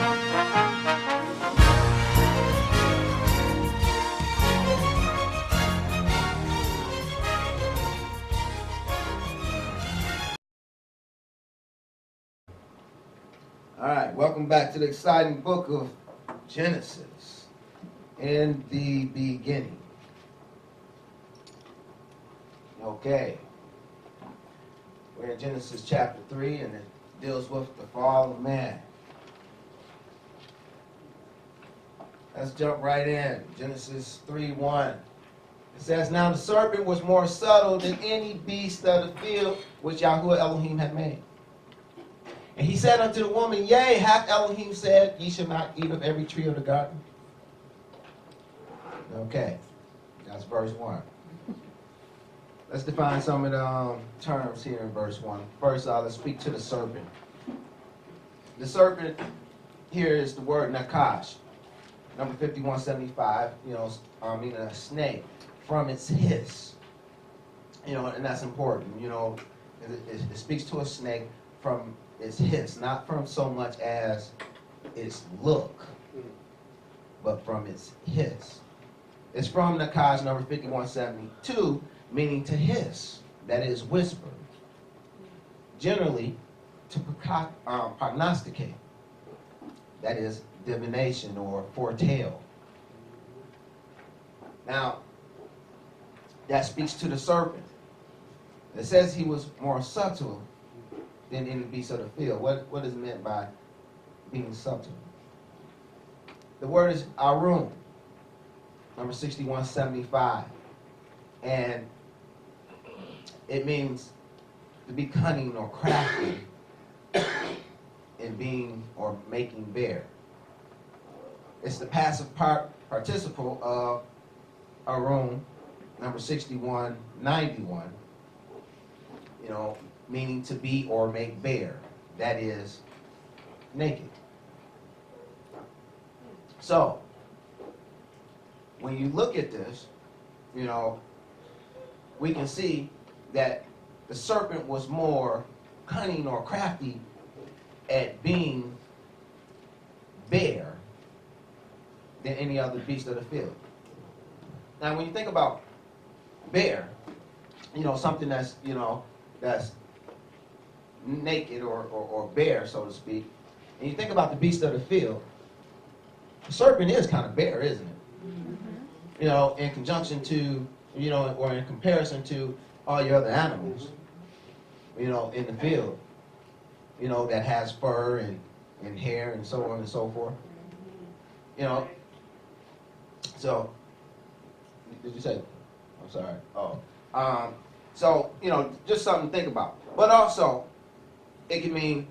All right, welcome back to the exciting book of Genesis. In the beginning. Okay. We're in Genesis chapter 3, and it deals with the fall of man. Let's jump right in. Genesis 3:1. It says, "Now the serpent was more subtle than any beast of the field which Yahuwah Elohim had made. And he said unto the woman, Yea, hath Elohim said, Ye shall not eat of every tree of the garden?" Okay, that's verse 1. Let's define some of the terms here in verse 1. First, let's speak to the serpent. The serpent here is the word nakash, number 5175, meaning a snake, from its hiss. And that's important. It speaks to a snake from its hiss, not from so much as its look, but from its hiss. It's from Nakash number 5172, meaning to hiss, that is whisper. Generally, to prognosticate, that is divination or foretell. Now, that speaks to the serpent. It says he was more subtle than any beast of the field. What is meant by being subtle? The word is Arun, number 6175. And it means to be cunning or crafty in being or making bare. It's the passive participle of Arun, number 6191, meaning to be or make bare. That is naked. So, when you look at this, we can see that the serpent was more cunning or crafty at being bare than any other beast of the field. Now, when you think about bare, something that's, that's naked or bare, so to speak, and you think about the beast of the field, the serpent is kind of bare, isn't it? Mm-hmm. In conjunction to, or in comparison to all your other animals, in the field, that has fur and hair and so on and so forth. So, did you say? I'm sorry. Oh. So, just something to think about. But also, it can mean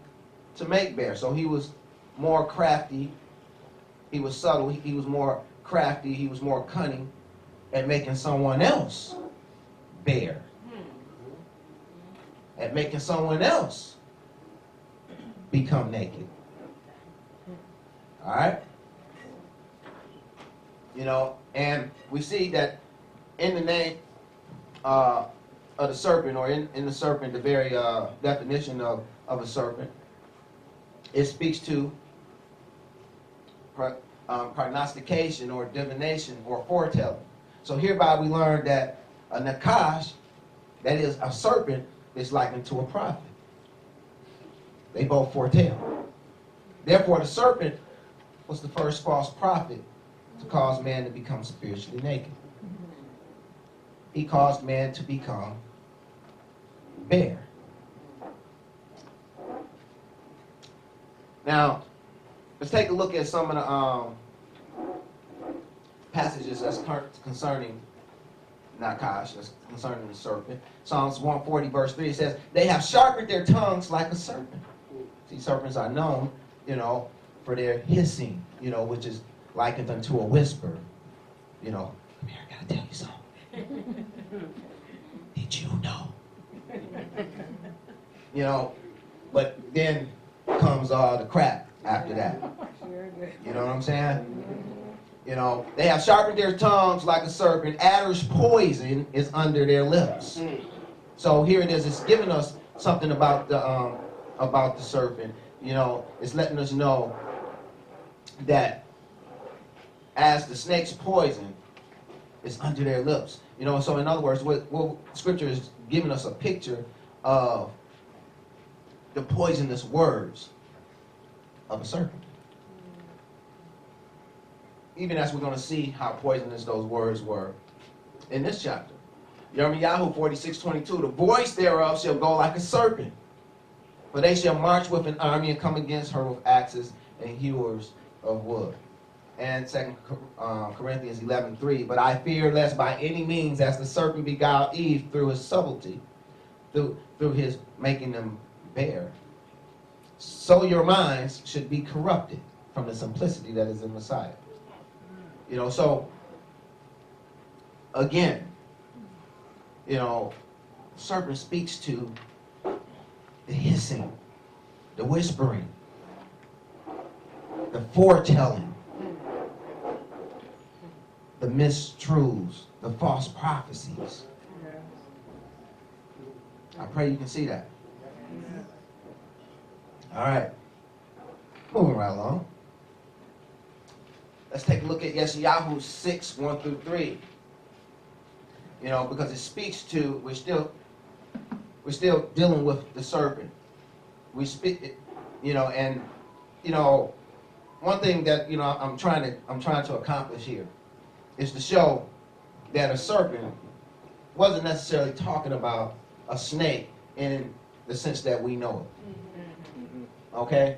to make bare. So he was more crafty. He was subtle. He was more crafty. He was more cunning at making someone else bare. At making someone else become naked. All right? And we see that in the name of the serpent, or in the serpent, the very definition of a serpent, it speaks to prognostication or divination or foretelling. So hereby we learn that a nakash, that is a serpent, is likened to a prophet. They both foretell. Therefore, the serpent was the first false prophet to cause man to become spiritually naked. He caused man to become bare. Now, let's take a look at some of the passages that's concerning Nakash, that's concerning the serpent. Psalms 140 verse 3 says, "They have sharpened their tongues like a serpent." See, serpents are known, for their hissing, which is likened unto a whisper. Come here, I gotta tell you something. Did you know? But then comes all the crap after that. You know what I'm saying? They have sharpened their tongues like a serpent. Adder's poison is under their lips. So here it is. It's giving us something about the serpent. It's letting us know that as the snake's poison is under their lips. You know, so in other words, what Scripture is giving us a picture of the poisonous words of a serpent. Even as we're going to see how poisonous those words were in this chapter. Yirmiyahu 46:22, the voice thereof shall go like a serpent, for they shall march with an army and come against her with axes and hewers of wood. And 2 Corinthians 11:3, but I fear lest by any means, as the serpent beguiled Eve through his subtlety, through his making them bare, so your minds should be corrupted from the simplicity that is in Messiah. You know, so again, you know, serpent speaks to the hissing, the whispering, the foretelling, the mistruths, the false prophecies. I pray you can see that. All right. Moving right along. Let's take a look at Yeshayahu 6:1-3. You know, because it speaks to, we're still dealing with the serpent. We speak, you know, and you know, one thing that, you know, I'm trying to accomplish here is to show that a serpent wasn't necessarily talking about a snake in the sense that we know it. Okay?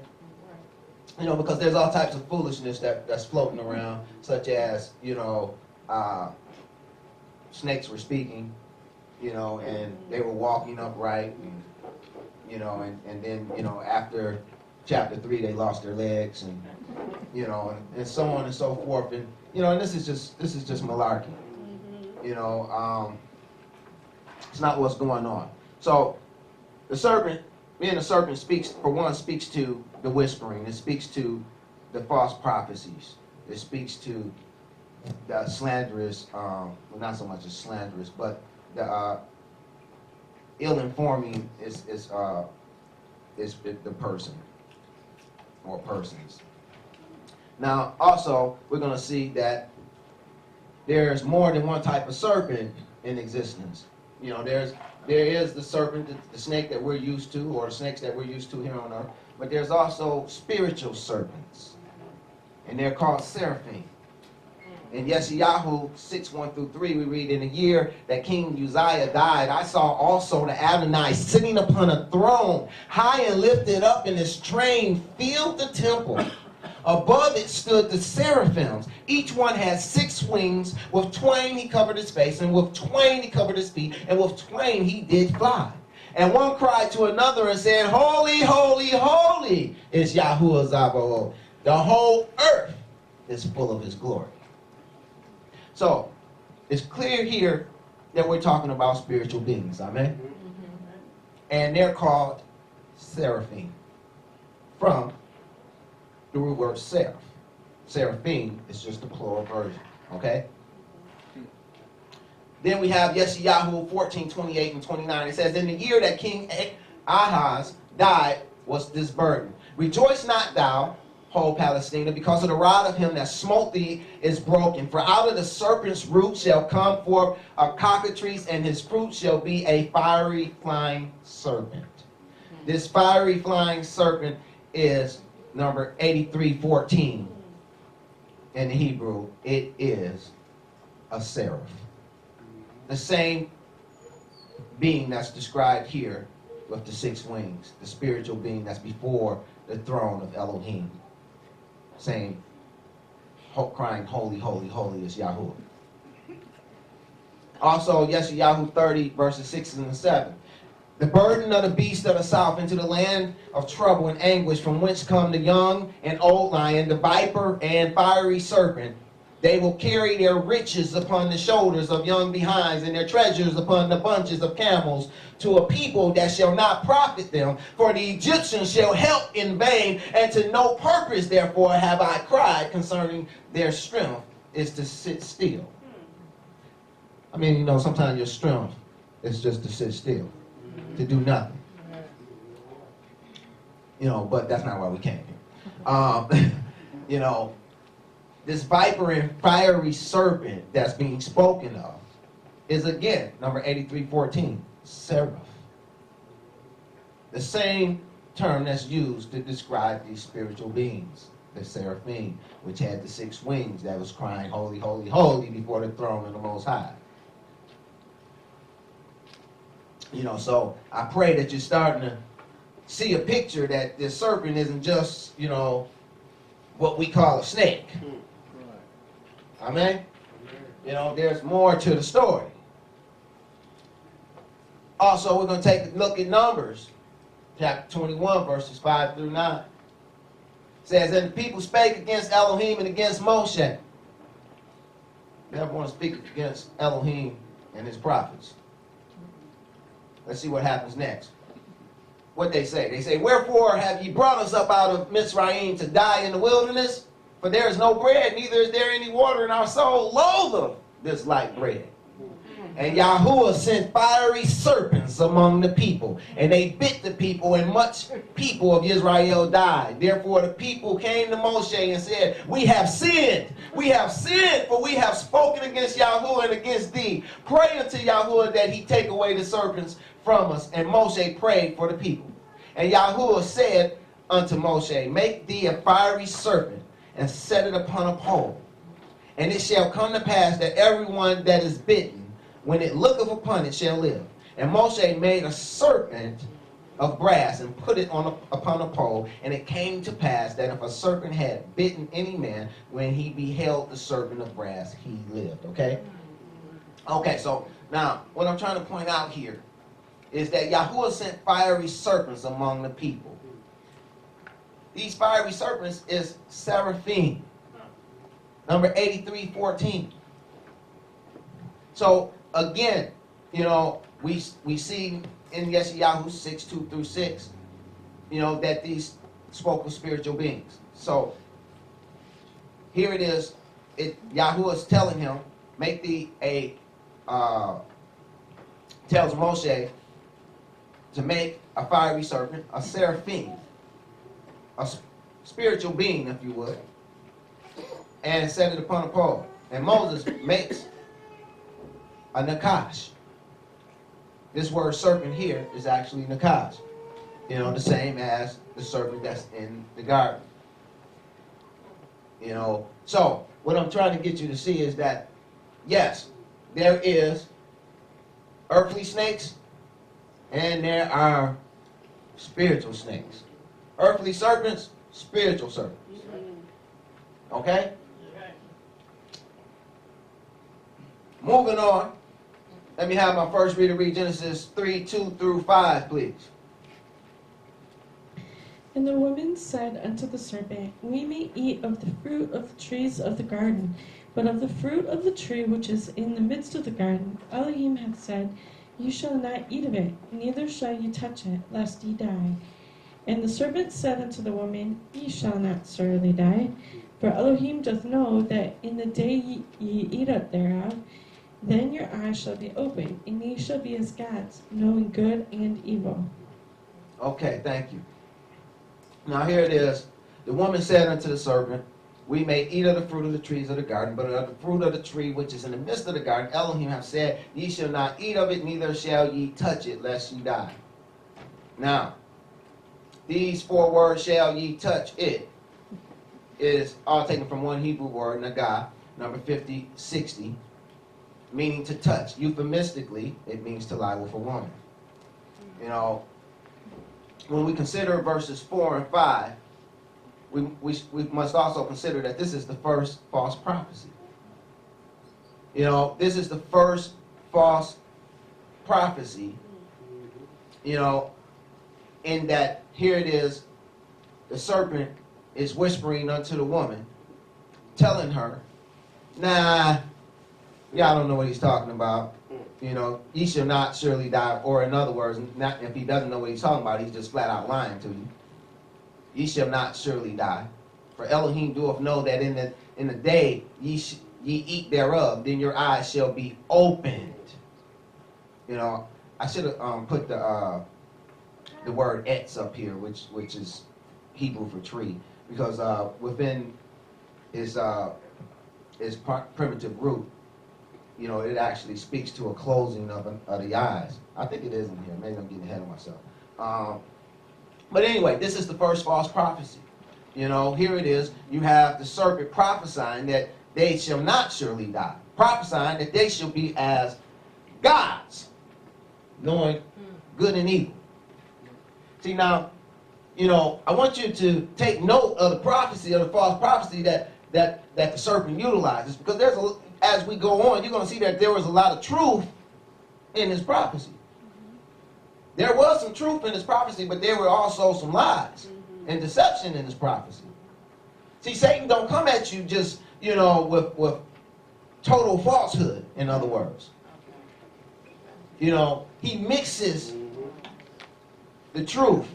You know, because there's all types of foolishness that's floating around, such as, you know, snakes were speaking, you know, and they were walking upright, and, you know, and then, you know, after chapter 3, they lost their legs, and, you know, and so on and so forth, and, you know, and this is just malarkey, you know, it's not what's going on. So the serpent, being a serpent, speaks to the whispering. It speaks to the false prophecies. It speaks to the slanderous, well, not so much as slanderous, but the ill-informing is the person or persons. Now, also, we're going to see that there's more than one type of serpent in existence. You know, there is the serpent, the snake that we're used to, or the snakes that we're used to here on earth, but there's also spiritual serpents, and they're called seraphim. In Yeshayahu 6:1-3, we read, in the year that King Uzziah died, I saw also the Adonai sitting upon a throne, high and lifted up, and his train filled the temple. Above it stood the seraphims. Each one had 6 wings. With twain he covered his face, and with twain he covered his feet, and with twain he did fly. And one cried to another and said, Holy, holy, holy is Yahuwah Zabaoth. The whole earth is full of his glory. So, it's clear here that we're talking about spiritual beings. Amen? And they're called seraphim, from the root word seraph. Seraphim is just the plural version. Okay? Then we have Yeshayahu 14:28-29. It says, in the year that King Ahaz died was this burden. Rejoice not thou, whole Palestina, because of the rod of him that smote thee is broken. For out of the serpent's root shall come forth a cockatrice, and his fruit shall be a fiery flying serpent. This fiery flying serpent is number 83:14 in the Hebrew. It is a seraph. The same being that's described here with the 6 wings, the spiritual being that's before the throne of Elohim, saying, crying, holy, holy, holy is Yahuwah. Also, Yeshayahu 30:6-7. The burden of the beast of the south into the land of trouble and anguish, from whence come the young and old lion, the viper and fiery serpent. They will carry their riches upon the shoulders of young behinds, and their treasures upon the bunches of camels, to a people that shall not profit them. For the Egyptians shall help in vain, and to no purpose therefore have I cried concerning their strength is to sit still. I mean, you know, sometimes your strength is just to sit still, to do nothing. You know, but that's not why we came here. You know, this viper and fiery serpent that's being spoken of is again, number 83:14, seraph. The same term that's used to describe these spiritual beings, the seraphim, which had the 6 wings that was crying, holy, holy, holy, before the throne of the Most High. You know, so I pray that you're starting to see a picture that this serpent isn't just, you know, what we call a snake. Amen? You know, there's more to the story. Also, we're going to take a look at Numbers, chapter 21, verses 5 through 9. It says, and the people spake against Elohim and against Moshe. They never want to speak against Elohim and his prophets. Let's see what happens next. What they say? They say, wherefore have ye brought us up out of Mitzrayim to die in the wilderness? For there is no bread, neither is there any water, and our soul loatheth this light bread. And Yahuwah sent fiery serpents among the people, and they bit the people, and much people of Israel died. Therefore the people came to Moshe and said, we have sinned, for we have spoken against Yahuwah and against thee. Pray unto Yahuwah that he take away the serpents from us. And Moshe prayed for the people. And Yahuwah said unto Moshe, make thee a fiery serpent, and set it upon a pole. And it shall come to pass that everyone that is bitten, when it looketh upon it, shall live. And Moshe made a serpent of brass and put it upon a pole. And it came to pass that if a serpent had bitten any man, when he beheld the serpent of brass, he lived. Okay? Okay, so now what I'm trying to point out here is that Yahuwah sent fiery serpents among the people. These fiery serpents is seraphim. Number 83:14. So again, you know, we see in Yeshayahu 6:2 through 6, you know, that these spoke of spiritual beings. So here it is. Yahuwah is telling him, make thee a tells Moshe to make a fiery serpent, a seraphim, a spiritual being, if you would, and set it upon a pole. And Moses makes a nakash. This word serpent here is actually nakash. You know, the same as the serpent that's in the garden. You know, so what I'm trying to get you to see is that, yes, there is earthly snakes and there are spiritual snakes. Earthly serpents, spiritual serpents. Okay? Moving on. Let me have my first reader read Genesis 3:2 through 5, please. And the woman said unto the serpent, we may eat of the fruit of the trees of the garden, but of the fruit of the tree which is in the midst of the garden, Elohim hath said, ye shall not eat of it, neither shall ye touch it, lest ye die. And the serpent said unto the woman, ye shall not surely die, for Elohim doth know that in the day ye eat of thereof, then your eyes shall be opened, and ye shall be as gods, knowing good and evil. Okay, thank you. Now here it is. The woman said unto the serpent, we may eat of the fruit of the trees of the garden, but of the fruit of the tree which is in the midst of the garden, Elohim hath said, ye shall not eat of it, neither shall ye touch it, lest ye die. Now, these 4 words, shall ye touch it, is all taken from one Hebrew word, nagah, number 5060, meaning to touch. Euphemistically, it means to lie with a woman. You know, when we consider verses 4 and 5, we must also consider that this is the first false prophecy. You know, this is the first false prophecy, you know, in that here it is, the serpent is whispering unto the woman, telling her, nah, y'all don't know what he's talking about. You know, ye shall not surely die. Or in other words, not if he doesn't know what he's talking about, he's just flat out lying to you. Ye shall not surely die. For Elohim doeth know that in the day ye eat thereof, then your eyes shall be opened. You know, I should have put the word etz up here, which is Hebrew for tree, because within its primitive root, you know, it actually speaks to a closing of the eyes. I think it is in here. Maybe I'm getting ahead of myself. But anyway, this is the first false prophecy. You know, here it is. You have the serpent prophesying that they shall not surely die. Prophesying that they shall be as gods, knowing good and evil. See, now, you know, I want you to take note of the prophecy, of the false prophecy that the serpent utilizes, because as we go on, you're going to see that there was a lot of truth in this prophecy. There was some truth in this prophecy, but there were also some lies and deception in this prophecy. See, Satan don't come at you just, you know, with total falsehood, in other words. You know, he mixes the truth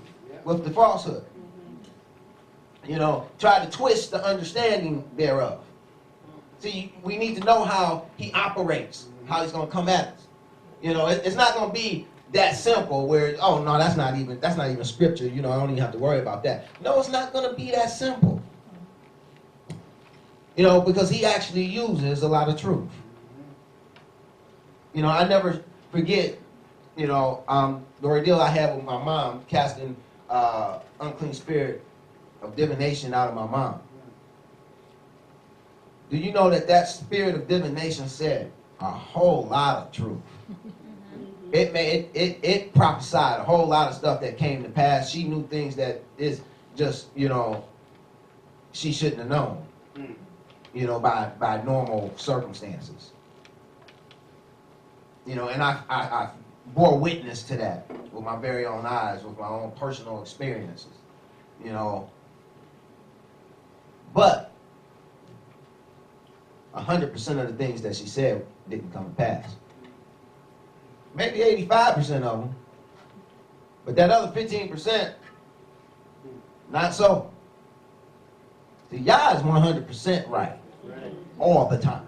with the falsehood. You know, try to twist the understanding thereof. See, we need to know how he operates, how he's going to come at us. You know, it's not going to be that simple where, oh, no, that's not even scripture. You know, I don't even have to worry about that. No, it's not going to be that simple. You know, because he actually uses a lot of truth. You know, I never forget, you know, the ordeal I had with my mom, casting unclean spirit of divination out of my mom. Do you know that spirit of divination said a whole lot of truth? It prophesied a whole lot of stuff that came to pass. She knew things that is just, you know, she shouldn't have known, you know, by normal circumstances. You know, and I bore witness to that with my very own eyes, with my own personal experiences, you know. But 100% of the things that she said didn't come to pass. Maybe 85% of them. But that other 15%, not so. See, Yah is 100% right all the time.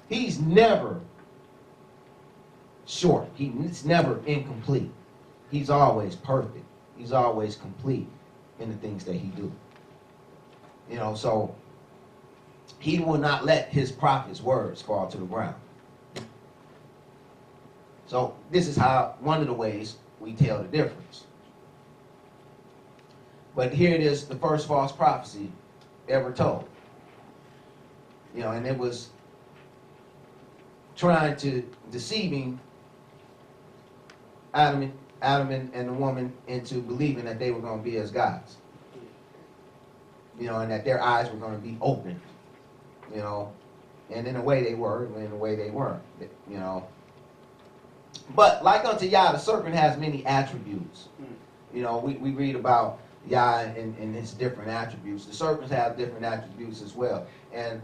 He's never short. He's never incomplete. He's always perfect. He's always complete in the things that he do. You know, so he will not let his prophets' words fall to the ground. So this is how, one of the ways we tell the difference. But here it is, the first false prophecy ever told. You know, and it was trying to deceiving Adam and the woman into believing that they were going to be as gods. You know, and that their eyes were going to be opened. You know, and in a way they were, and in a way they weren't. You know. But like unto Yah, the serpent has many attributes. You know, we read about Yah and his different attributes. The serpents have different attributes as well. And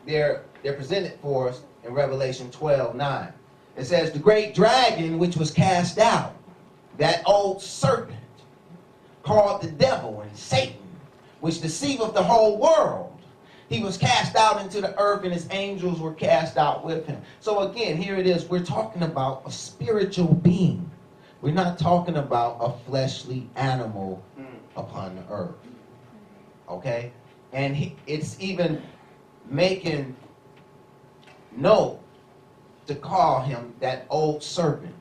they're presented for us in Revelation 12:9. It says, the great dragon which was cast out, that old serpent, called the devil and Satan, which deceiveth the whole world. He was cast out into the earth, and his angels were cast out with him. So again, here it is. We're talking about a spiritual being. We're not talking about a fleshly animal upon the earth. Okay? And it's even making note to call him that old serpent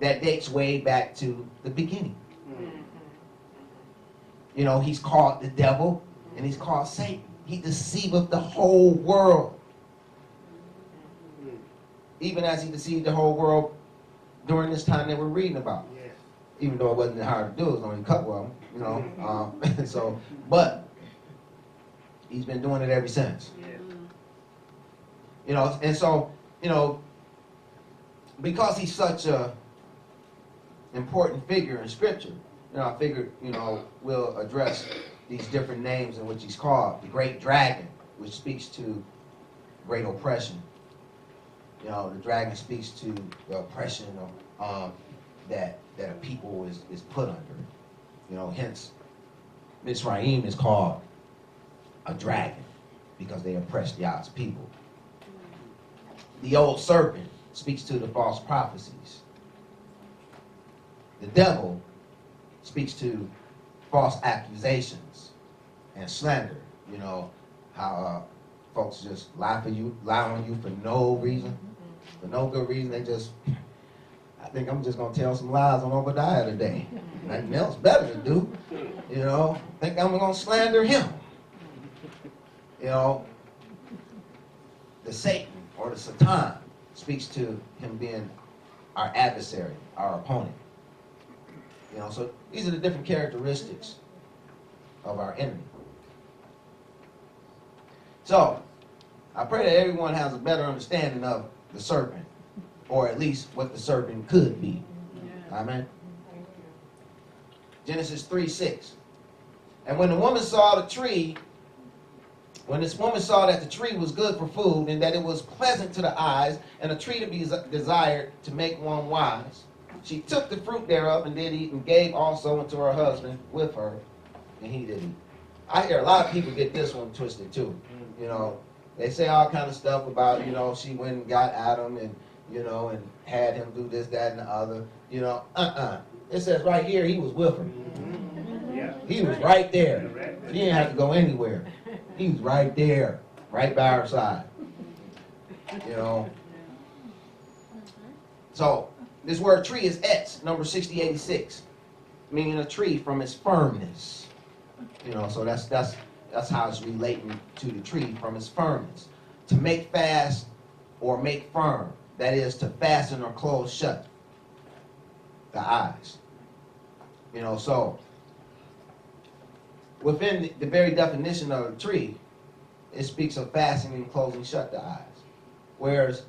that dates way back to the beginning. You know, he's called the devil. And he's called Satan. He deceiveth the whole world. Even as he deceived the whole world during this time that we're reading about. Yes. Even though it wasn't hard to do, it was only a couple of them, you know. But he's been doing it ever since. Yes. You know, and so, you know, because he's such a important figure in Scripture, you know, I figured, you know, we'll address these different names in which he's called. The great dragon, which speaks to great oppression. You know, the dragon speaks to the oppression of, that a people is put under. You know, hence, Mitzrayim is called a dragon because they oppressed Yah's people. The old serpent speaks to the false prophecies. The devil speaks to false accusations and slander, You know, how folks just lie on you for no reason, for no good reason. They just, I think I'm just going to tell some lies on Obadiah today. Nothing else better to do. You know, think I'm going to slander him. You know, the Satan or the Satan speaks to him being our adversary, our opponent. You know, so these are the different characteristics of our enemy. So, I pray that everyone has a better understanding of the serpent, or at least what the serpent could be. Yeah. Amen. Genesis 3:6. And when the woman saw the tree, when this woman saw that the tree was good for food, and that it was pleasant to the eyes, and a tree to be desired to make one wise, she took the fruit thereof and did eat, and gave also unto her husband with her, and he did eat. I hear a lot of people get this one twisted too. You know, they say all kind of stuff about, you know, she went and got Adam and, you know, and had him do this, that, and the other. You know, It says right here he was with her. Yeah. He was right there. She didn't have to go anywhere. He was right there, right by her side. You know. So, this word tree is etz, number 6086, meaning a tree from its firmness. You know, so that's how it's relating to the tree, from its firmness. To make fast or make firm, that is to fasten or close shut the eyes. You know, so within the very definition of a tree, it speaks of fastening and closing shut the eyes. Whereas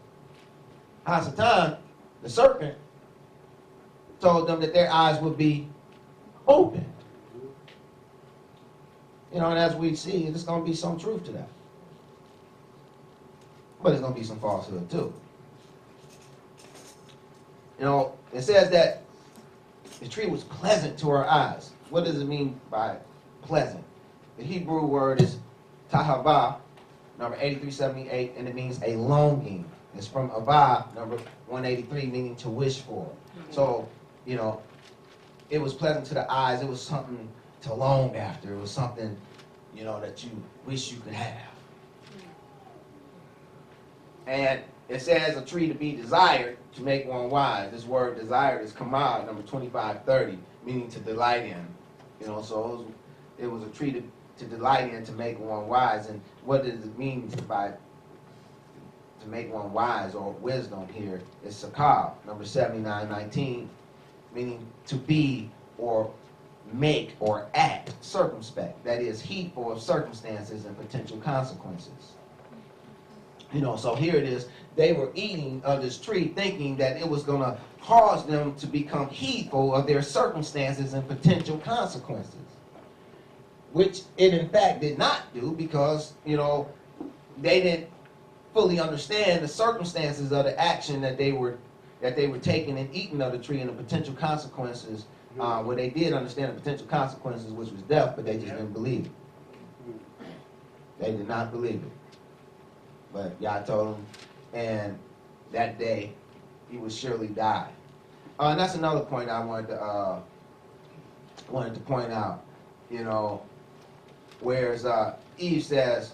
Hasatan, the serpent, told them that their eyes would be open. You know, and as we see, there's going to be some truth to that. But there's going to be some falsehood too. You know, it says that the tree was pleasant to her eyes. What does it mean by pleasant? The Hebrew word is tahava, number 8378, and it means a longing. It's from avah, number 183, meaning to wish for. So, you know, it was pleasant to the eyes. It was something to long after. It was something, you know, that you wish you could have. And it says a tree to be desired to make one wise. This word desired is kamad, number 2530, meaning to delight in. You know, so it was a tree to delight in, to make one wise. And what does it mean by to make one wise or wisdom here? It's sakab, number 7919, meaning to be or make or act circumspect. That is, heedful of circumstances and potential consequences. You know, so here it is. They were eating of this tree thinking that it was going to cause them to become heedful of their circumstances and potential consequences, which it in fact did not do, because, you know, they didn't fully understand the circumstances of the action that they were taking and eating of the tree and the potential consequences. Where they did understand the potential consequences, which was death, but they just didn't believe it. They did not believe it. But Yah told him, and that day he would surely die. And that's another point I wanted to point out. You know, whereas Eve says,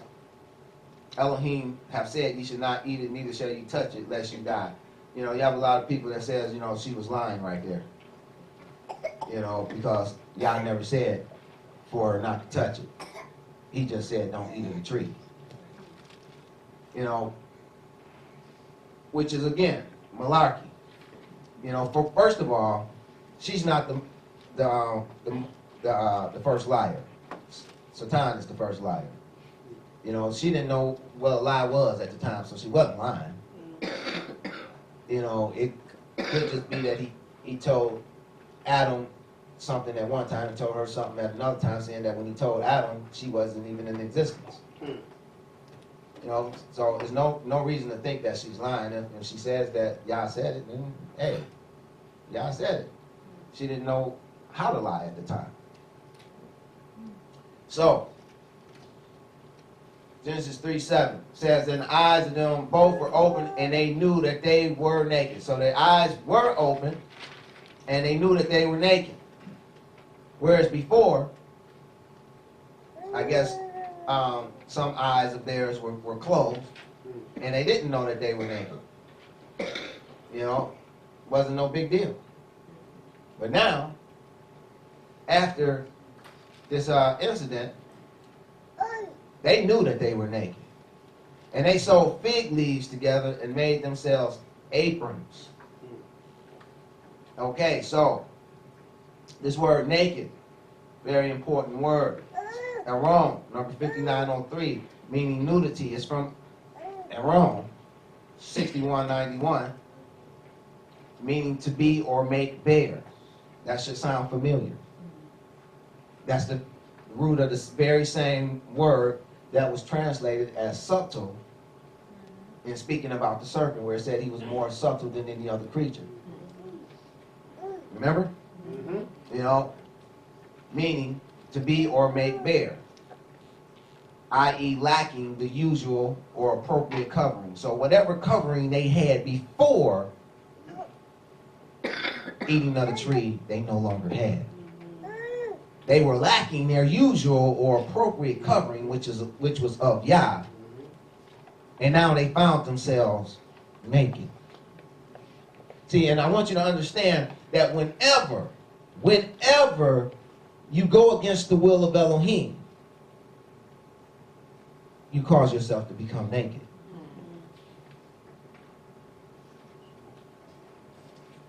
Elohim have said, "You should not eat it, neither shall you touch it, lest you die." You know, you have a lot of people that says, you know, she was lying right there. You know, because Yah never said for her not to touch it. He just said, don't eat of the tree. You know, which is, again, malarkey. You know, first of all, she's not the first liar. Satan is the first liar. You know, she didn't know what a lie was at the time, so she wasn't lying. You know, it could just be that he told Adam something at one time and told her something at another time, saying that when he told Adam, she wasn't even in existence. You know, so there's no reason to think that she's lying. If she says that Yah said it, then hey, Yah said it. She didn't know how to lie at the time. So, Genesis 3:7 says, "And the eyes of them both were open, and they knew that they were naked." So their eyes were open, and they knew that they were naked. Whereas before, I guess some eyes of theirs were closed, and they didn't know that they were naked. You know, wasn't no big deal. But now, after this incident, they knew that they were naked. And they sewed fig leaves together and made themselves aprons. Okay, so this word naked, very important word. Aram, number 5903, meaning nudity, is from Aram, 6191, meaning to be or make bare. That should sound familiar. That's the root of this very same word that was translated as subtle in speaking about the serpent, where it said he was more subtle than any other creature. Remember? You know, meaning to be or make bare, i.e. lacking the usual or appropriate covering. So whatever covering they had before eating of the tree, they no longer had. They were lacking their usual or appropriate covering, which was of Yah. And now they found themselves naked. See, and I want you to understand that whenever you go against the will of Elohim, you cause yourself to become naked.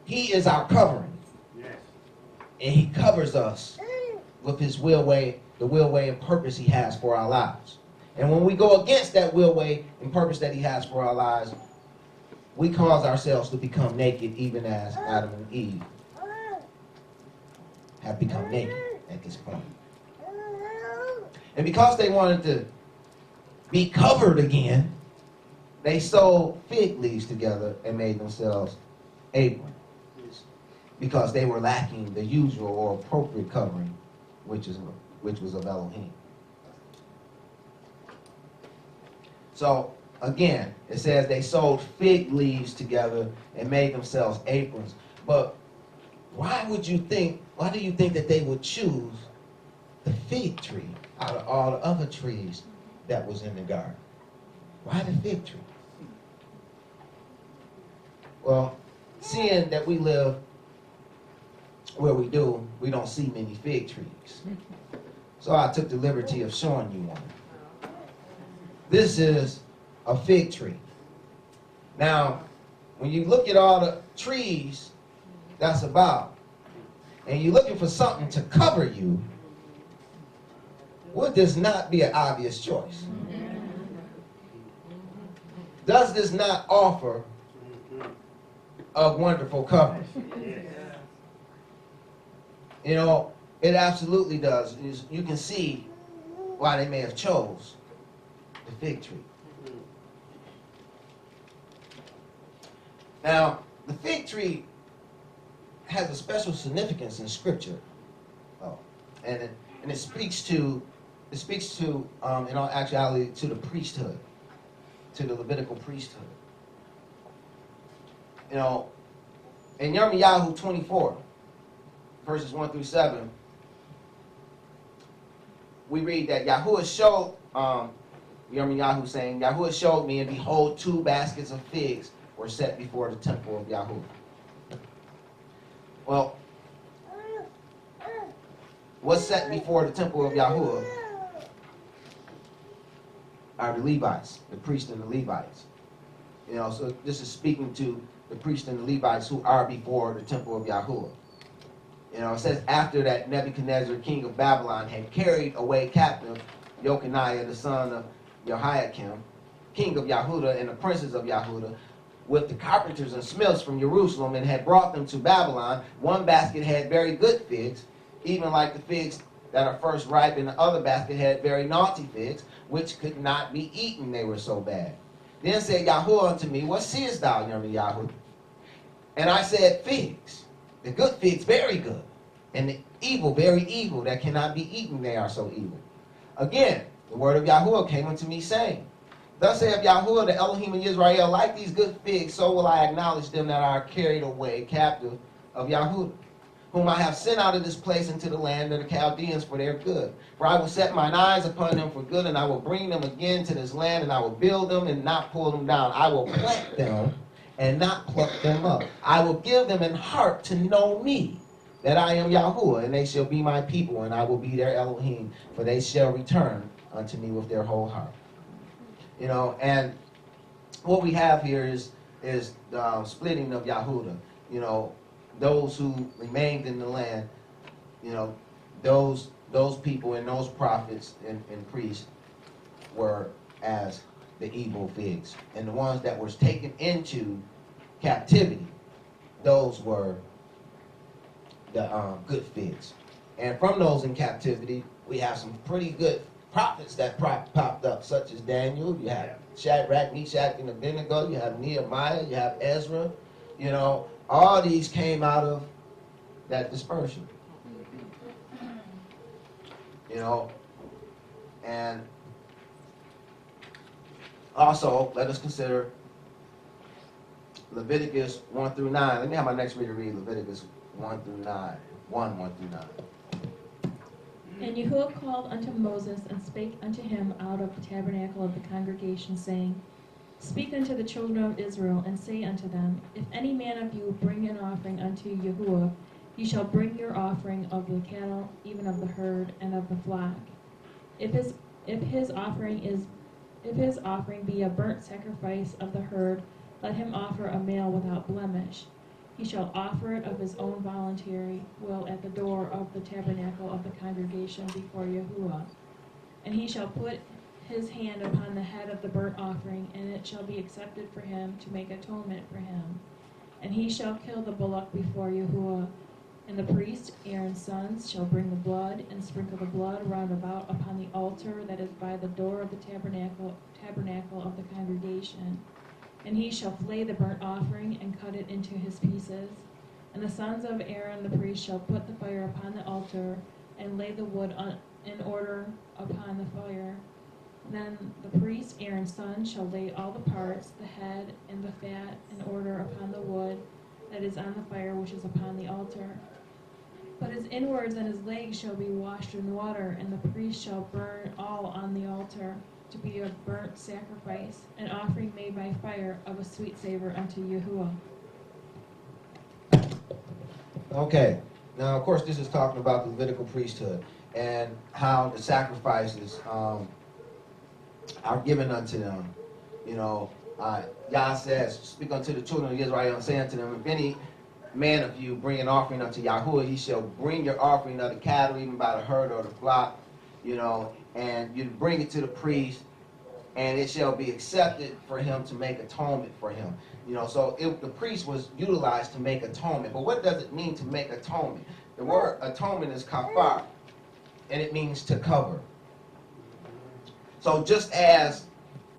He is our covering. Yes. And he covers us with his will way, the will way and purpose he has for our lives. And when we go against that will way and purpose that he has for our lives, we cause ourselves to become naked, even as Adam and Eve have become naked at this point. And because they wanted to be covered again, they sewed fig leaves together and made themselves aprons, because they were lacking the usual or appropriate covering, which was of Elohim. So again, it says they sewed fig leaves together and made themselves aprons. But why do you think that they would choose the fig tree out of all the other trees that was in the garden? Why the fig tree? Well, seeing that we live where we do, we don't see many fig trees. So I took the liberty of showing you one. This is a fig tree. Now, when you look at all the trees that's about, and you're looking for something to cover you, would this not be an obvious choice? Does this not offer a wonderful cover? You know, it absolutely does. You can see why they may have chose the fig tree. Now, the fig tree has a special significance in Scripture, and it speaks to in all actuality to the priesthood, to the Levitical priesthood. You know, in Yirmiyahu 24, verses 1 through 7, we read that Yahuwah showed Yirmiyahu saying, Yahuwah showed me, and behold, 2 baskets of figs were set before the temple of Yahuwah. Well, what's set before the temple of Yahuwah are the Levites, the priests and the Levites. You know, so this is speaking to the priests and the Levites who are before the temple of Yahuwah. You know, it says, after that Nebuchadnezzar, king of Babylon, had carried away captive Jeconiah, the son of Jehoiakim, king of Yahudah, and the princes of Yahudah, with the carpenters and smiths from Jerusalem, and had brought them to Babylon. One basket had very good figs, even like the figs that are first ripe, and the other basket had very naughty figs, which could not be eaten, they were so bad. Then said Yahuwah unto me, what seest thou, Yirmiyahu? And I said, figs. The good figs, very good. And the evil, very evil, that cannot be eaten, they are so evil. Again, the word of Yahuwah came unto me, saying, thus saith Yahuwah, the Elohim of Israel, like these good figs, so will I acknowledge them that are carried away captive of Yahudah. whom I have sent out of this place into the land of the Chaldeans for their good. For I will set mine eyes upon them for good, and I will bring them again to this land, and I will build them and not pull them down. I will plant them and not pluck them up. I will give them an heart to know me, that I am Yahuwah, and they shall be my people, and I will be their Elohim, for they shall return unto me with their whole heart. You know, and what we have here is the splitting of Yahudah. You know, those who remained in the land, you know, those people and those prophets and priests were as the evil figs. And the ones that were taken into captivity, those were the good figs. And from those in captivity, we have some pretty good prophets that popped up, such as Daniel. You have Shadrach, Meshach, and Abednego. You have Nehemiah. You have Ezra. You know, all these came out of that dispersion. You know, and also let us consider Leviticus 1 through 9. Let me have my next reader read Leviticus 1 through 9. 1 through 9. And Yahuwah called unto Moses, and spake unto him out of the tabernacle of the congregation, saying, Speak unto the children of Israel, and say unto them, If any man of you bring an offering unto Yahuwah, ye shall bring your offering of the cattle, even of the herd, and of the flock. If his offering be a burnt sacrifice of the herd, let him offer a male without blemish. He shall offer it of his own voluntary will at the door of the tabernacle of the congregation before Yahuwah. And he shall put his hand upon the head of the burnt offering, and it shall be accepted for him to make atonement for him. And he shall kill the bullock before Yahuwah. And the priest, Aaron's sons, shall bring the blood, and sprinkle the blood round about upon the altar that is by the door of the tabernacle of the congregation. And he shall flay the burnt offering, and cut it into his pieces. And the sons of Aaron the priest shall put the fire upon the altar, and lay the wood in order upon the fire. Then the priest, Aaron's son, shall lay all the parts, the head and the fat, in order upon the wood that is on the fire which is upon the altar. But his inwards and his legs shall be washed in water, and the priest shall burn all on the altar, to be a burnt sacrifice, an offering made by fire of a sweet savor unto Yahuwah. Okay, now of course this is talking about the Levitical priesthood and how the sacrifices are given unto them. You know, Yah says, Speak unto the children of Israel, and say unto them, If any man of you bring an offering unto Yahuwah, he shall bring your offering of the cattle, even by the herd or the flock, you know, and you bring it to the priest, and it shall be accepted for him to make atonement for him. You know, so the priest was utilized to make atonement. But what does it mean to make atonement? The word atonement is kafar, and it means to cover. So just as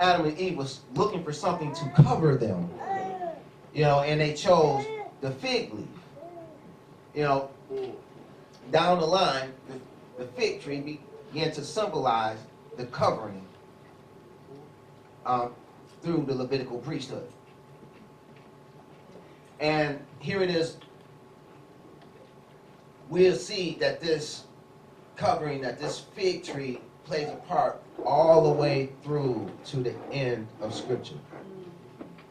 Adam and Eve was looking for something to cover them, you know, and they chose the fig leaf, you know, down the line, the fig tree began to symbolize the covering through the Levitical priesthood. And here it is. We'll see that this covering, that this fig tree plays a part all the way through to the end of Scripture.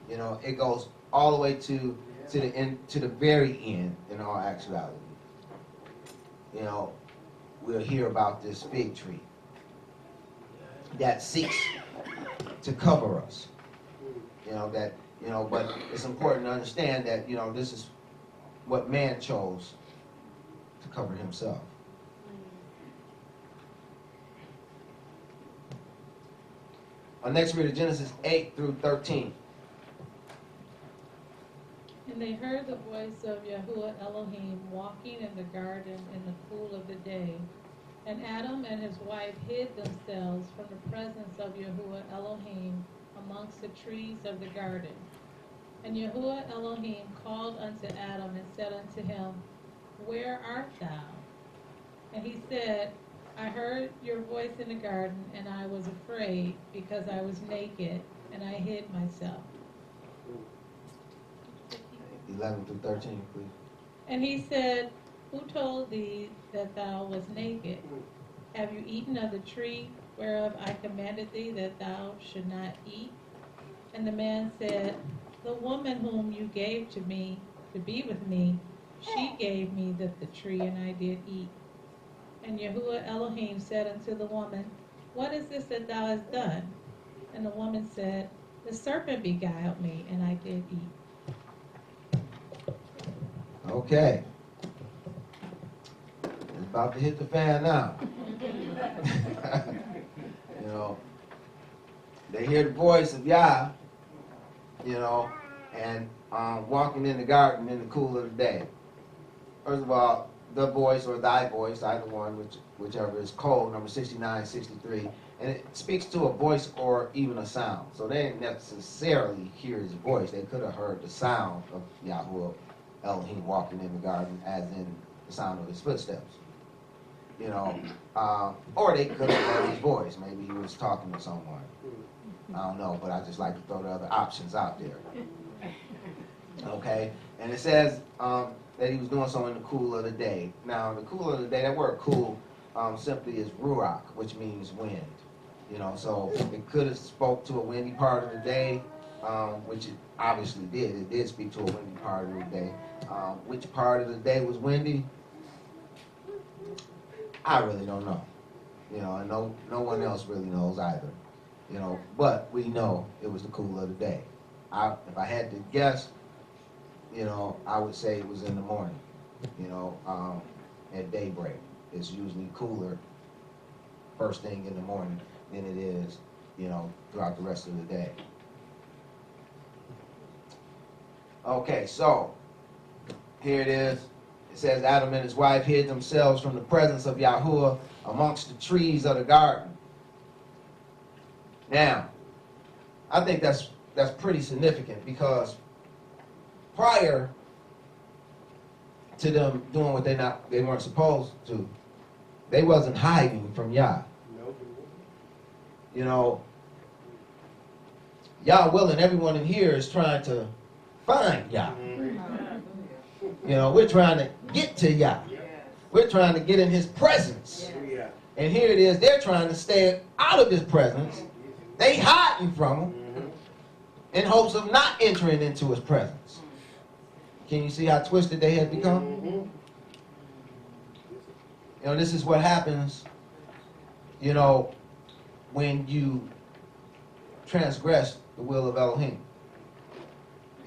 You know, it goes all the way to the end, to the very end, in all actuality. You know, we'll hear about this fig tree that seeks to cover us. You know, that, you know, but it's important to understand that, you know, this is what man chose to cover himself. Our next read is Genesis 8 through 13. And they heard the voice of Yahuwah Elohim walking in the garden in the cool of the day. And Adam and his wife hid themselves from the presence of Yahuwah Elohim amongst the trees of the garden. And Yahuwah Elohim called unto Adam and said unto him, Where art thou? And he said, I heard your voice in the garden, and I was afraid, because I was naked, and I hid myself. 11 through 13, please. And he said, Who told thee that thou wast naked? Have you eaten of the tree whereof I commanded thee that thou should not eat? And the man said, The woman whom you gave to me to be with me, she gave me the tree, and I did eat. And Yahuwah Elohim said unto the woman, What is this that thou hast done? And the woman said, The serpent beguiled me, and I did eat. Okay. It's about to hit the fan now. You know, they hear the voice of Yah, you know, and walking in the garden in the cool of the day. First of all, the voice or thy voice, either one, whichever is code, number 6963, and it speaks to a voice or even a sound. So they didn't necessarily hear his voice. They could have heard the sound of Yahuwah Elohim walking in the garden, as in the sound of his footsteps. You know, or they could have heard his voice. Maybe he was talking to someone. I don't know, but I just like to throw the other options out there. Okay, and it says that he was doing so in the cool of the day. Now, the cool of the day, that word cool simply is ruach, which means wind. You know, so it could have spoke to a windy part of the day, which it obviously did. It did speak to a windy part of the day. Which part of the day was windy? I really don't know. You know, and no one else really knows either. You know, but we know it was the cool of the day. If I had to guess, you know, I would say it was in the morning. You know, at daybreak. It's usually cooler first thing in the morning than it is, you know, throughout the rest of the day. Okay, so here it is. It says Adam and his wife hid themselves from the presence of Yahuwah amongst the trees of the garden. Now, I think that's pretty significant, because prior to them doing what they weren't supposed to, they wasn't hiding from Yah. You know, Yah willing, everyone in here is trying to find Yah. You know, we're trying to get to Yah. We're trying to get in his presence. And here it is, they're trying to stay out of his presence. They hiding from him in hopes of not entering into his presence. Can you see how twisted they had become? You know, this is what happens, you know, when you transgress the will of Elohim.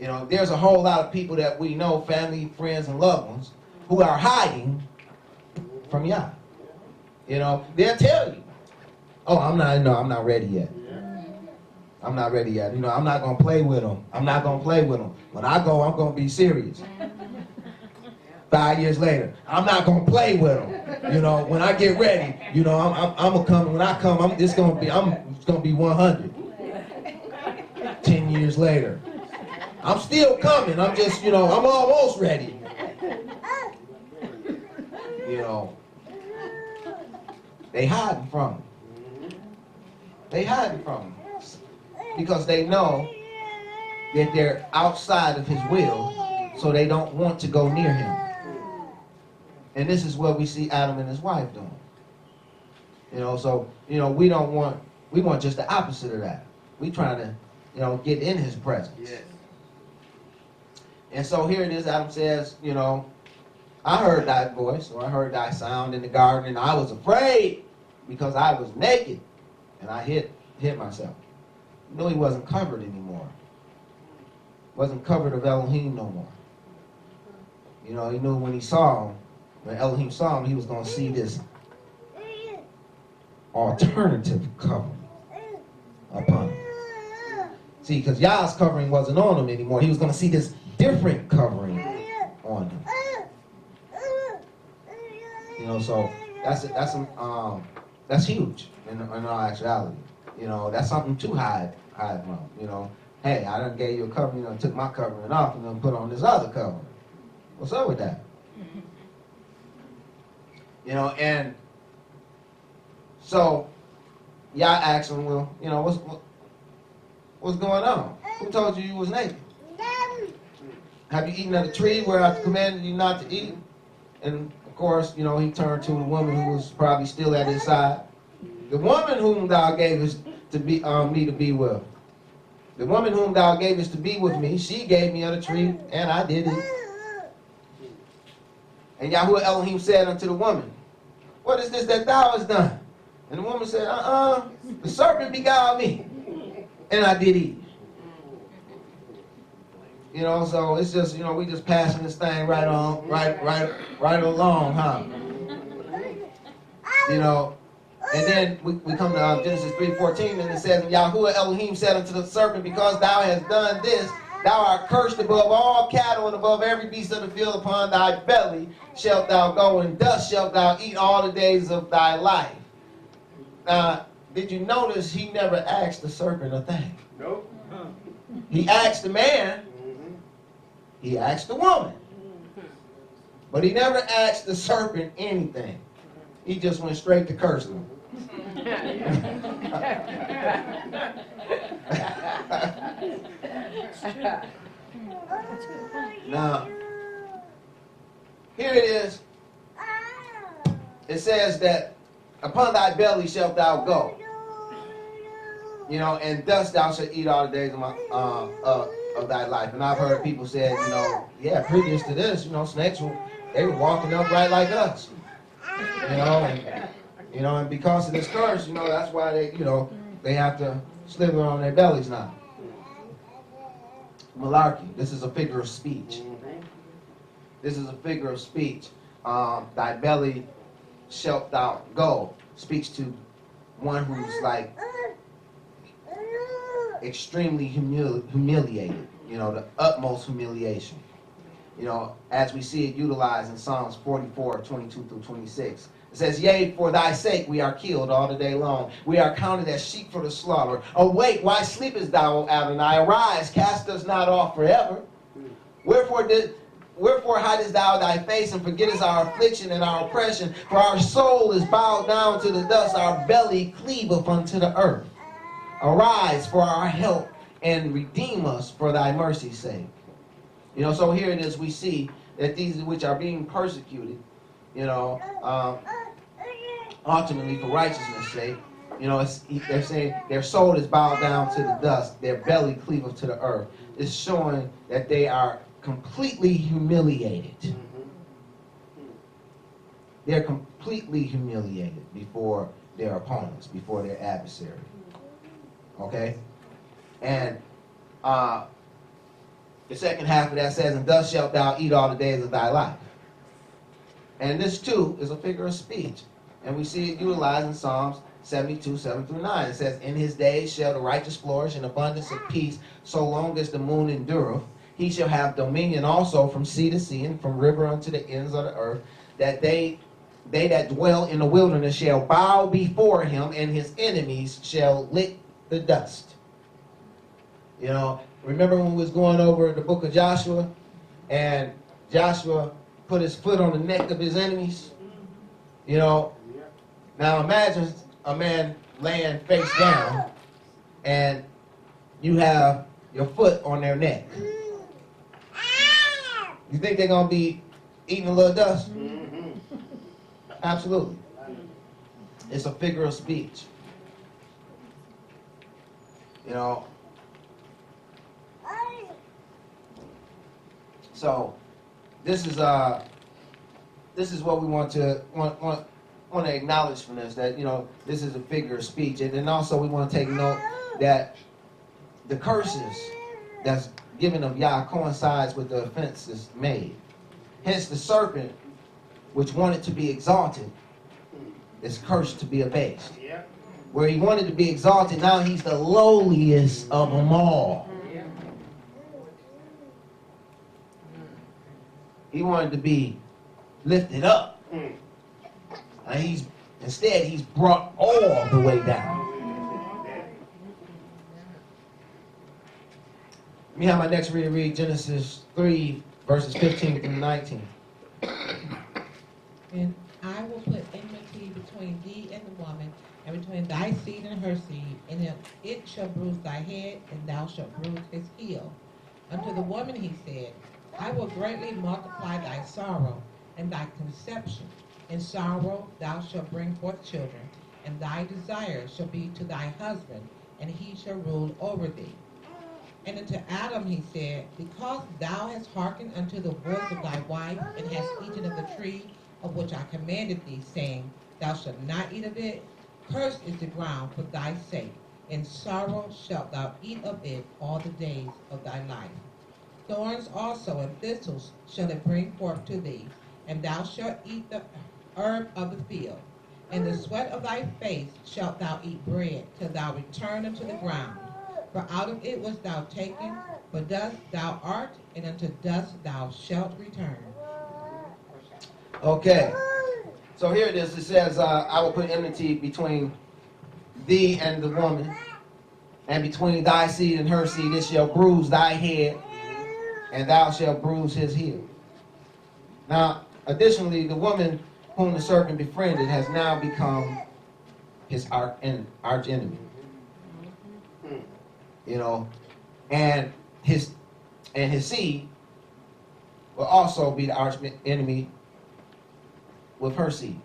You know, there's a whole lot of people that we know, family, friends, and loved ones, who are hiding from Yah. You know, they'll tell you, oh, I'm not ready yet. I'm not ready yet. You know, I'm not going to play with them. I'm not going to play with them. When I go, I'm going to be serious. 5 years later, I'm not going to play with them. You know, when I get ready, you know, I'm going to come. When I come, it's going to be 100. 10 years later, I'm still coming. I'm just, you know, I'm almost ready. You know, they hiding from him. They hiding from him. Because they know that they're outside of his will, so they don't want to go near him. And this is what we see Adam and his wife doing. You know, so, you know, we want just the opposite of that. We trying to, you know, get in his presence. Yes. And so here it is, Adam says, you know, I heard thy voice, or I heard thy sound in the garden, and I was afraid because I was naked, and I hid myself. You know, he wasn't covered anymore. Wasn't covered of Elohim no more. You know, he knew when Elohim saw him, he was going to see this alternative covering upon him. See, because Yah's covering wasn't on him anymore. He was going to see this different covering on him. You know, so that's huge in all actuality. You know, that's something to hide from. You know, hey, I done gave you a covering, you know, took my covering off and then put on this other covering. What's up with that? You know, and so Yah asked him, well, you know, what's going on? Who told you was naked? Have you eaten of the tree where I commanded you not to eat? And of course, you know, he turned to the woman who was probably still at his side. The woman whom thou gavest to be me to be with. The woman whom thou gavest to be with me, she gave me of the tree, and I did it. And Yahuwah Elohim said unto the woman, what is this that thou hast done? And the woman said, the serpent beguiled me, and I did eat. You know, so it's just, you know, we just passing this thing right along, huh? You know, and then we come to Genesis 3:14, and it says, and Yahuwah Elohim said unto the serpent, because thou hast done this, thou art cursed above all cattle and above every beast of the field. Upon thy belly shalt thou go, and dust shalt thou eat all the days of thy life. Now, did you notice he never asked the serpent a thing? Nope. He asked the man, he asked the woman, but he never asked the serpent anything. He just went straight to cursing him. Now, here it is. It says that upon thy belly shalt thou go. You know, and dust thou shalt eat all the days of thy life. And I've heard people say, you know, yeah, previous to this, you know, snakes they were walking upright like us. You know, and because of this curse, you know, that's why they, you know, they have to slither on their bellies now. Malarkey. This is a figure of speech. This is a figure of speech. Thy belly shalt thou go. Speaks to one who's like extremely humiliated. You know, the utmost humiliation. You know, as we see it utilized in Psalms 44:22-26. It says, yea, for thy sake we are killed all the day long. We are counted as sheep for the slaughter. Awake, why sleepest thou, O Adonai? Arise, cast us not off forever. Wherefore hidest thou thy face, and forgettest our affliction and our oppression? For our soul is bowed down to the dust, our belly cleaveth unto the earth. Arise for our help, and redeem us for thy mercy's sake. You know, so here it is, we see that these which are being persecuted, you know, ultimately for righteousness' sake, you know, they're saying their soul is bowed down to the dust, their belly cleaveth to the earth. It's showing that they are completely humiliated. They're completely humiliated before their opponents, before their adversary. Okay? And the second half of that says, and thus shalt thou eat all the days of thy life. And this too is a figure of speech. And we see it utilized in Psalms 72:7-9. It says, in his days shall the righteous flourish in abundance of peace, so long as the moon endureth. He shall have dominion also from sea to sea, and from river unto the ends of the earth, that they that dwell in the wilderness shall bow before him, and his enemies shall lick the dust. You know, remember when we was going over the book of Joshua, and Joshua put his foot on the neck of his enemies? You know, now imagine a man laying face down, and you have your foot on their neck. You think they're going to be eating a little dust? Absolutely. It's a figure of speech. You know. So this is what we want to acknowledge from this, that, you know, this is a figure of speech. And then also we want to take note that the curses that's given of Yah coincides with the offenses made. Hence the serpent, which wanted to be exalted, is cursed to be abased. Where he wanted to be exalted, now he's the lowliest of them all. He wanted to be lifted up. And instead he's brought all the way down. Let me have my next reader read Genesis 3, verses 15-19. And I will put enmity between thee and the woman, and between thy seed and her seed, and it shall bruise thy head, and thou shalt bruise his heel. Unto the woman he said, I will greatly multiply thy sorrow, and thy conception. In sorrow thou shalt bring forth children, and thy desire shall be to thy husband, and he shall rule over thee. And unto Adam he said, because thou hast hearkened unto the voice of thy wife, and hast eaten of the tree of which I commanded thee, saying, thou shalt not eat of it, cursed is the ground for thy sake. In sorrow shalt thou eat of it all the days of thy life. Thorns also and thistles shall it bring forth to thee, and thou shalt eat the herb of the field. In the sweat of thy face shalt thou eat bread, till thou return unto the ground. For out of it wast thou taken, for dust thou art, and unto dust thou shalt return. Okay. So here it is. It says, I will put enmity between thee and the woman, and between thy seed and her seed. It shall bruise thy head, and thou shalt bruise his heel. Now, additionally, the woman whom the serpent befriended has now become his arch enemy. You know, and his seed will also be the arch enemy with her seed.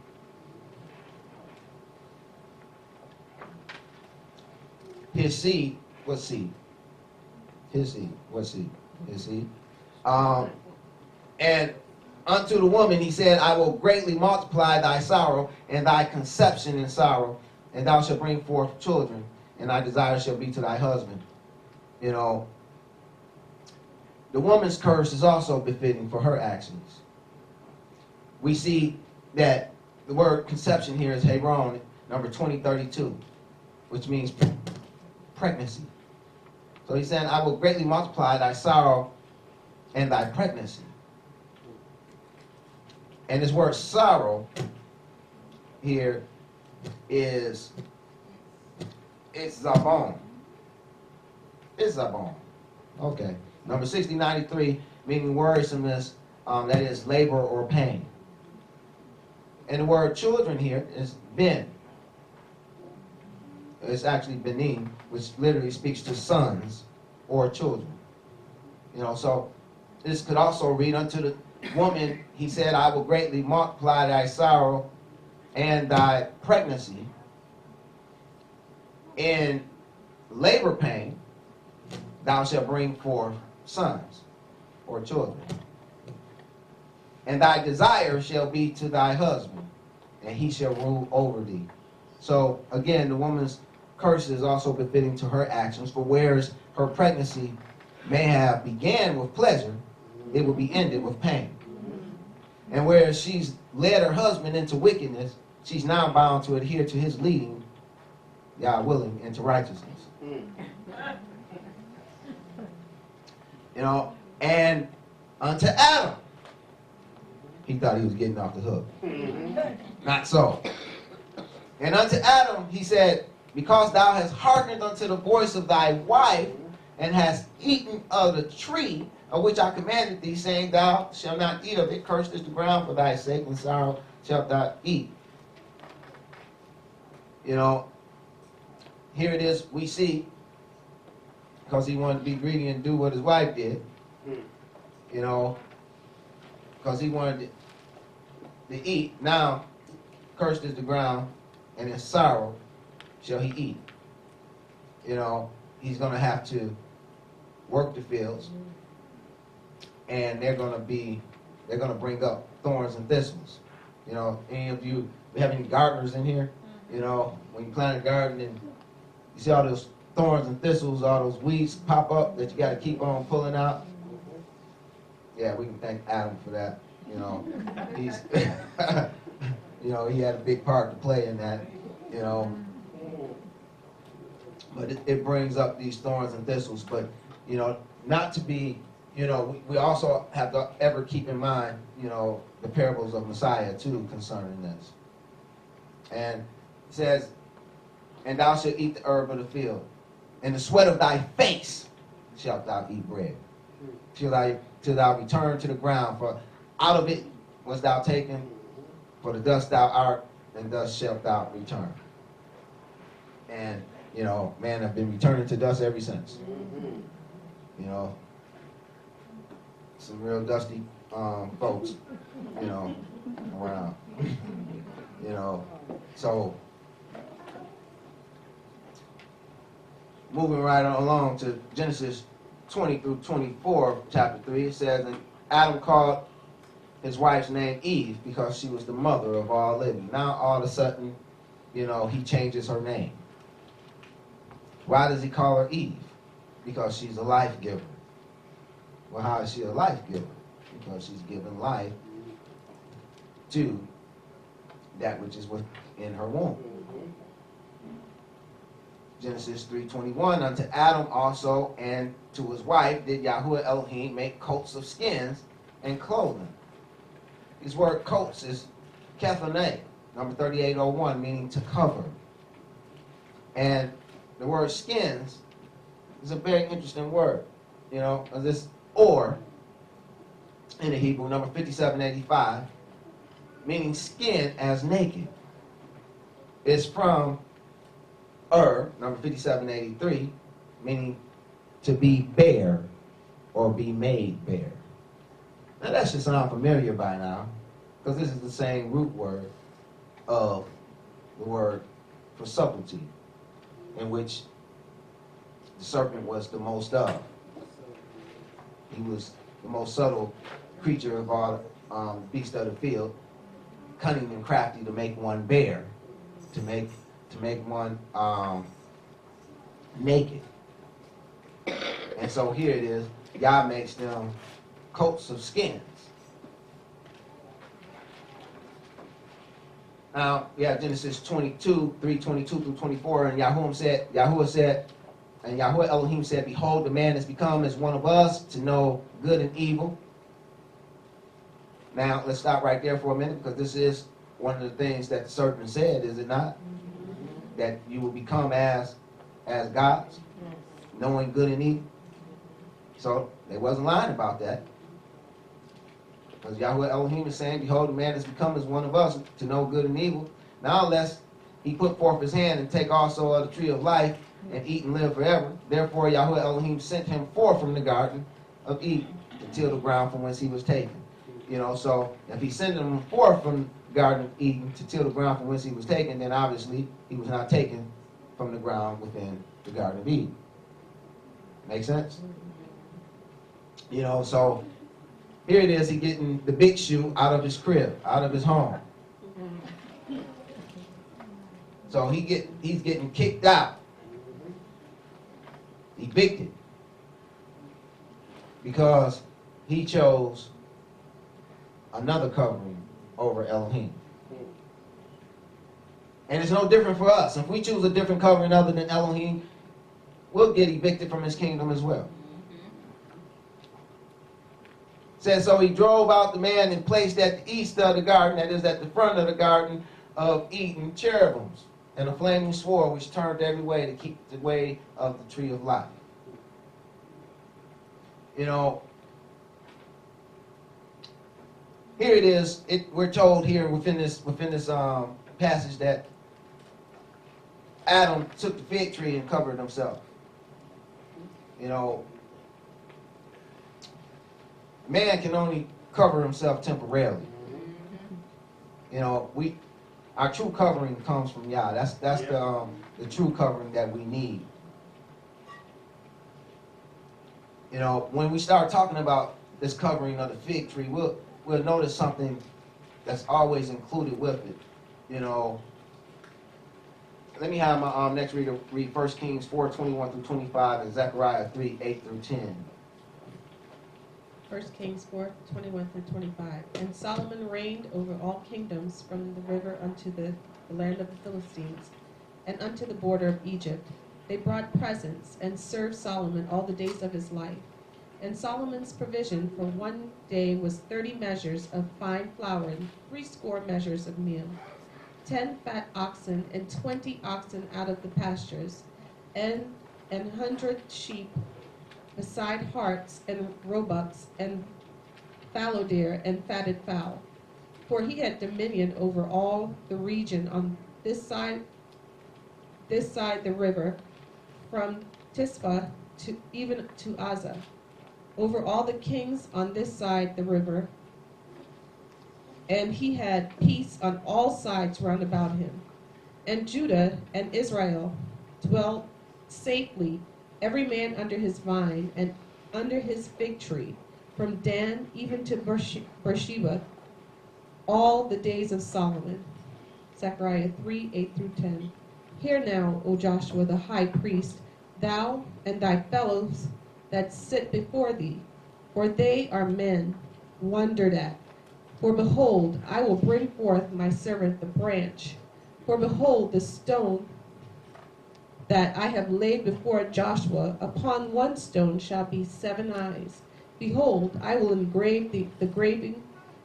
His seed, what seed? His seed, what seed? His seed. And unto the woman he said, I will greatly multiply thy sorrow and thy conception in sorrow, and thou shalt bring forth children, and thy desire shall be to thy husband. You know, the woman's curse is also befitting for her actions. We see that the word conception here is Hebron, number 2032, which means pregnancy. So he's saying, I will greatly multiply thy sorrow and thy pregnancy. And this word sorrow here is, it's zabon. It's zabon. Okay. Number 6093, meaning worrisomeness, that is labor or pain. And the word children here is ben. It's actually benin, which literally speaks to sons or children. You know, so this could also read unto the woman, he said, I will greatly multiply thy sorrow and thy pregnancy. In labor pain, thou shalt bring forth sons or children. And thy desire shall be to thy husband, and he shall rule over thee. So again, the woman's curse is also befitting to her actions, for whereas her pregnancy may have began with pleasure, it will be ended with pain. And whereas she's led her husband into wickedness, she's now bound to adhere to his leading, Yah willing, into righteousness. You know, and unto Adam, he thought he was getting off the hook. Not so. And unto Adam, he said, because thou hast hearkened unto the voice of thy wife, and hast eaten of the tree of which I commanded thee, saying, thou shalt not eat of it, cursed is the ground for thy sake, and sorrow shalt thou eat. You know, here it is, we see, because he wanted to be greedy and do what his wife did, you know, because he wanted to eat. Now, cursed is the ground, and in sorrow shall he eat. You know, he's going to have to work the fields, and they're going to bring up thorns and thistles. You know, any of you, we have any gardeners in here? You know, when you plant a garden and you see all those thorns and thistles, all those weeds pop up that you got to keep on pulling out. Yeah, we can thank Adam for that. You know, he's, you know, he had a big part to play in that. You know, but it brings up these thorns and thistles. But you know, not to be, you know, we also have to ever keep in mind, you know, the parables of Messiah too concerning this. And it says, and thou shalt eat the herb of the field, in the sweat of thy face shalt thou eat bread, till thou return to the ground, for out of it wast thou taken, for the dust thou art, and thus shalt thou return. And, you know, man have been returning to dust ever since. You know, some real dusty folks, around. So moving right on along to Genesis 20 through 24, chapter 3, it says, and Adam called his wife's name Eve because she was the mother of all living. Now all of a sudden, he changes her name. Why does he call her Eve? Because she's a life giver. Well, how is she a life giver? Because she's given life to that which is within her womb. Genesis 3:21, unto Adam also and to his wife did Yahuwah Elohim make coats of skins and clothing. This word coats is kephane, number 3801, meaning to cover. And the word skins is a very interesting word. This or in the Hebrew, number 5785, meaning skin as naked. It's from number 5783, meaning to be bare or be made bare. Now that should sound familiar by now, because this is the same root word of the word for subtlety, in which the serpent was the most of. He was the most subtle creature of all beasts of the field, cunning and crafty to make one bare, to make one naked. And so here it is, God makes them coats of skins. Now, Genesis 22, 3:22 through 24, and Yahuwah said, and Yahuwah Elohim said, behold, the man has become as one of us to know good and evil. Now, let's stop right there for a minute, because this is one of the things that the serpent said, is it not? That you will become as gods, knowing good and evil. So they wasn't lying about that. Because Yahuwah Elohim is saying, behold, the man has become as one of us to know good and evil. Now unless he put forth his hand and take also of the tree of life and eat and live forever. Therefore Yahuwah Elohim sent him forth from the garden of Eden to till the ground from whence he was taken. So if he sent him forth from the garden of Eden to till the ground from whence he was taken, then obviously he was not taken from the ground within the garden of Eden. Make sense? So here it is, he getting the big shoe out of his crib, out of his home. So he's getting kicked out, evicted, because he chose another covering over Elohim. And it's no different for us. If we choose a different covering other than Elohim, we'll get evicted from his kingdom as well. Says, so he drove out the man and placed at the east of the garden, that is at the front of the garden of Eden, cherubims and a flaming sword which turned every way to keep the way of the tree of life. Here it is. We're told here within this passage that Adam took the fig tree and covered himself. Man can only cover himself temporarily. Our true covering comes from Yah. That's the true covering that we need. When we start talking about this covering of the fig tree, we'll notice something that's always included with it. Let me have my next reader read 1 Kings 4:21 through 25 and Zechariah 3:8 through 10. 1 Kings 4:21 through 25. And Solomon reigned over all kingdoms from the river unto the land of the Philistines, and unto the border of Egypt. They brought presents, and served Solomon all the days of his life. And Solomon's provision for one day was 30 measures of fine flour, and 80 measures of meal, 10 fat oxen, and 20 oxen out of the pastures, and 100 sheep, beside harts and roebucks and fallow deer and fatted fowl. For he had dominion over all the region on this side the river, from Tisphah to even to Azza, over all the kings on this side the river, and he had peace on all sides round about him. And Judah and Israel dwelt safely, every man under his vine and under his fig tree, from Dan even to Beersheba, all the days of Solomon. Zechariah 3:8-10. Hear now, O Joshua the high priest, thou and thy fellows that sit before thee, for they are men wondered at. For behold, I will bring forth my servant the branch. For behold, the stone that I have laid before Joshua, upon one stone shall be 7 eyes. Behold, I will engrave the graving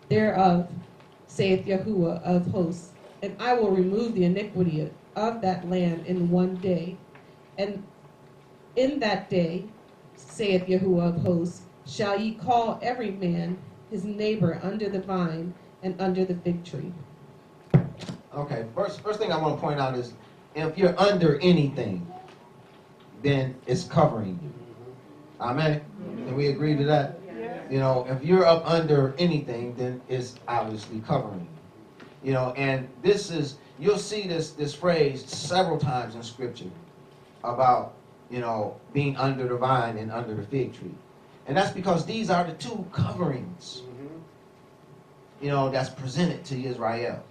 thereof, saith Yahuwah of hosts, and I will remove the iniquity of that land in one day. And in that day, saith Yahuwah of hosts, shall ye call every man his neighbor under the vine and under the fig tree. Okay, first thing I want to point out is, if you're under anything, then it's covering you. Amen? Can we agree to that? You know, if you're up under anything, then it's obviously covering you. You know, and this is, you'll see this phrase several times in Scripture about, you know, being under the vine and under the fig tree. And that's because these are the two coverings, you know, that's presented to Israel.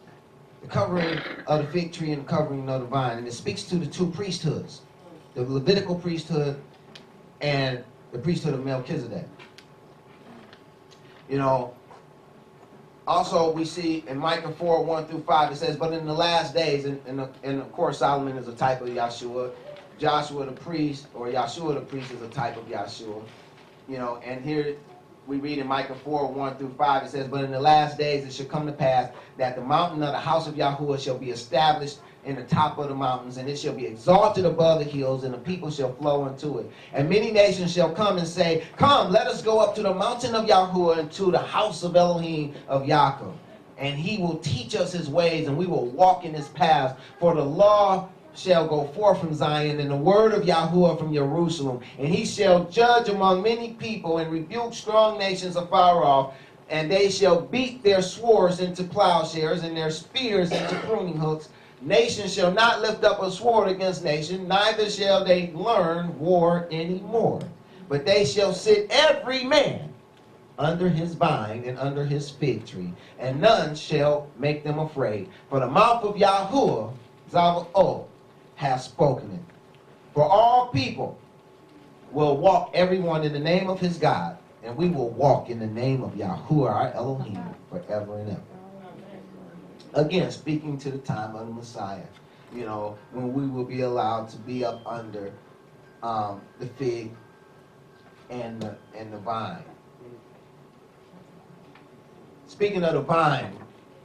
The covering of the fig tree and the covering of the vine. And it speaks to the two priesthoods, the Levitical priesthood and the priesthood of Melchizedek. You know, also we see in Micah 4:1-5, it says, but in the last days, and of course Solomon is a type of Yahshua, Joshua the priest, or Yahshua the priest is a type of Yahshua. You know, and here we read in Micah 4:1-5, it says, but in the last days it shall come to pass that the mountain of the house of Yahuwah shall be established in the top of the mountains, and it shall be exalted above the hills, and the people shall flow into it. And many nations shall come and say, come, let us go up to the mountain of Yahuwah and to the house of Elohim of Yaakov. And he will teach us his ways, and we will walk in his paths. For the law shall go forth from Zion, and the word of Yahuwah from Jerusalem. And he shall judge among many people, and rebuke strong nations afar off. And they shall beat their swords into plowshares, and their spears into pruning hooks. Nation shall not lift up a sword against nation, neither shall they learn war any more. But they shall sit every man under his vine and under his fig tree, and none shall make them afraid. For the mouth of Yahuwah, Zavaoth, has spoken it. For all people will walk everyone in the name of his God, and we will walk in the name of Yahuwah our Elohim forever and ever. Again, speaking to the time of the Messiah, you know, when we will be allowed to be up under the fig and the vine. Speaking of the vine,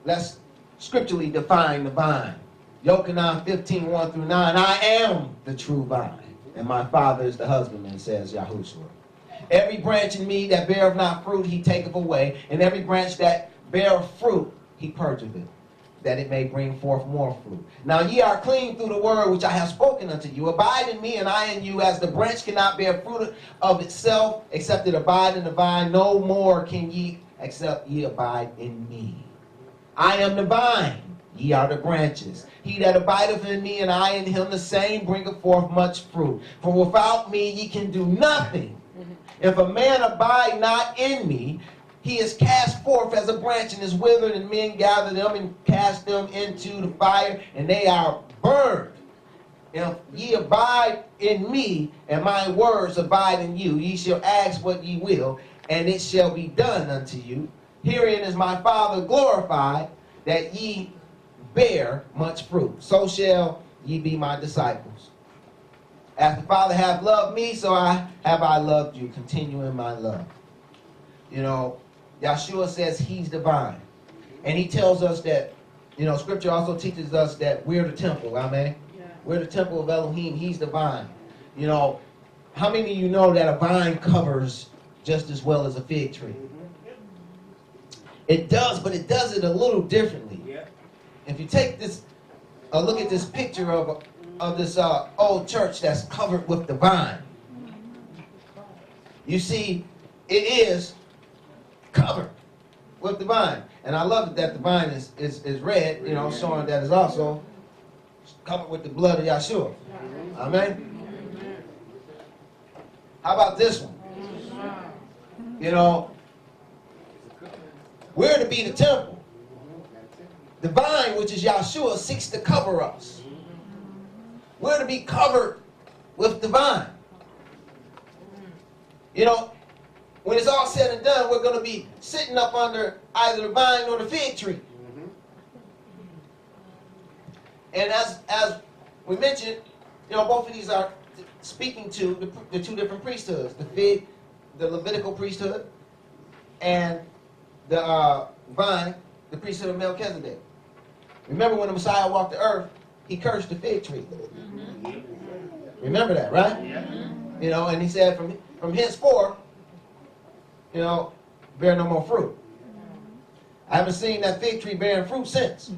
let's scripturally define the vine. Yochanan 15:1-9, I am the true vine, and my Father is the husbandman, says Yahushua. Every branch in me that beareth not fruit, he taketh away, and every branch that beareth fruit, he purgeth it, that it may bring forth more fruit. Now ye are clean through the word which I have spoken unto you. Abide in me, and I in you, as the branch cannot bear fruit of itself, except it abide in the vine. No more can ye, except ye abide in me. I am the vine, ye are the branches. He that abideth in me, and I in him, the same bringeth forth much fruit. For without me ye can do nothing. If a man abide not in me, he is cast forth as a branch and is withered, and men gather them and cast them into the fire, and they are burned. If ye abide in me, and my words abide in you, ye shall ask what ye will, and it shall be done unto you. Herein is my Father glorified, that ye bear much fruit. So shall ye be my disciples. As the Father hath loved me, so have I loved you. Continue in my love. You know, Yahshua says he's divine. And he tells us that, you know, Scripture also teaches us that we're the temple. Amen? Yeah. We're the temple of Elohim. He's divine. You know, how many of you know that a vine covers just as well as a fig tree? It does, but it does it a little differently. Yeah. If you take this, look at this picture of this old church that's covered with the vine. You see, it is covered with the vine. And I love that the vine is red, you know, showing that it's also covered with the blood of Yahshua. Amen? How about this one? You know, we're to be the temple. The vine, which is Yahshua, seeks to cover us. We're to be covered with the vine. You know, when it's all said and done, we're going to be sitting up under either the vine or the fig tree. And as we mentioned, you know, both of these are speaking to the two different priesthoods, the Levitical priesthood, and the vine, the priesthood of Melchizedek. Remember when the Messiah walked the earth, he cursed the fig tree. Remember that, right? You know, and he said from henceforth, you know, bear no more fruit. I haven't seen that fig tree bearing fruit since.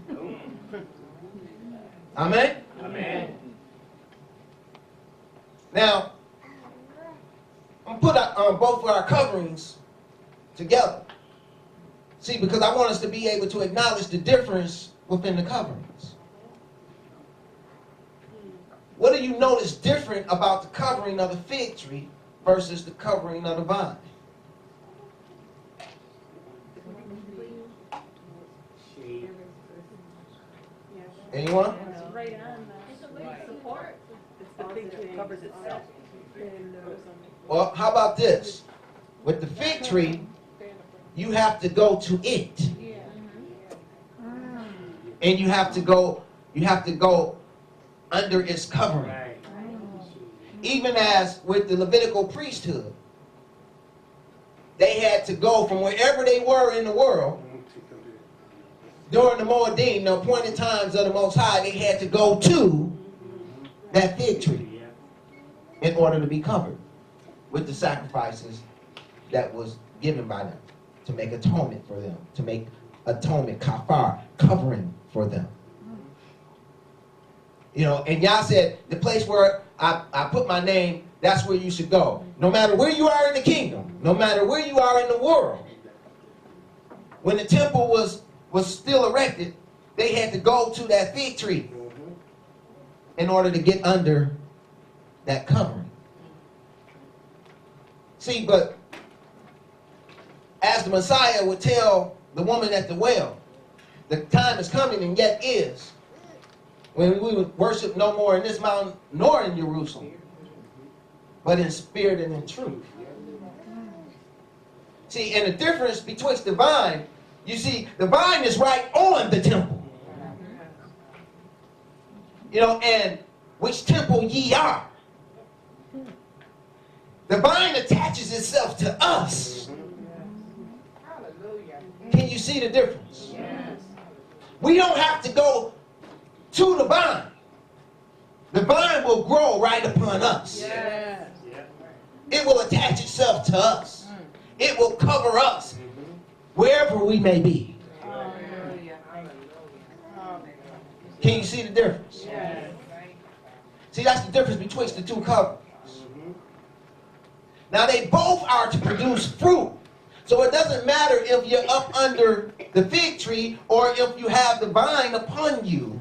Amen? Amen. Now, I'm going to put both of our coverings together. See, because I want us to be able to acknowledge the difference within the coverings. What do you notice different about the covering of the fig tree versus the covering of the vine? Anyone? Right on the support. It's the fig tree that covers itself. Well, how about this? With the fig tree, you have to go to it. And you have to go under its covering. Even as with the Levitical priesthood, they had to go from wherever they were in the world during the Moedim, the appointed times of the Most High. They had to go to that fig tree in order to be covered with the sacrifices that was given by them to make atonement for them, to make atonement, kafar, covering for them. You know, and Yah said, the place where I put my name, that's where you should go. No matter where you are in the kingdom, no matter where you are in the world. When the temple was still erected, they had to go to that fig tree in order to get under that covering. See, but as the Messiah would tell the woman at the well, the time is coming and yet is, when we would worship no more in this mountain nor in Jerusalem, but in spirit and in truth. See, and the difference betwixt the vine, you see, the vine is right on the temple. You know, and which temple ye are. The vine attaches itself to us. Can you see the difference? We don't have to go to the vine. The vine will grow right upon us. It will attach itself to us. It will cover us wherever we may be. Can you see the difference? See, that's the difference between the two coverings. Now, they both are to produce fruit. So it doesn't matter if you're up under the fig tree or if you have the vine upon you.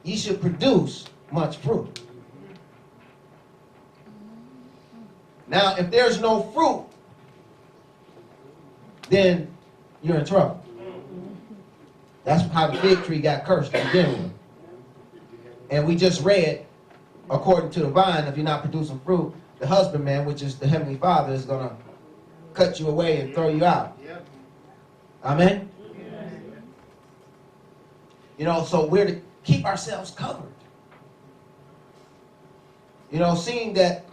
You should produce much fruit. Now, if there's no fruit, then you're in trouble. That's how the fig tree got cursed to begin with. And we just read, according to the vine, if you're not producing fruit, the husbandman, which is the Heavenly Father, is going to cut you away and throw you out. Amen? You know, so we're to keep ourselves covered. You know, seeing that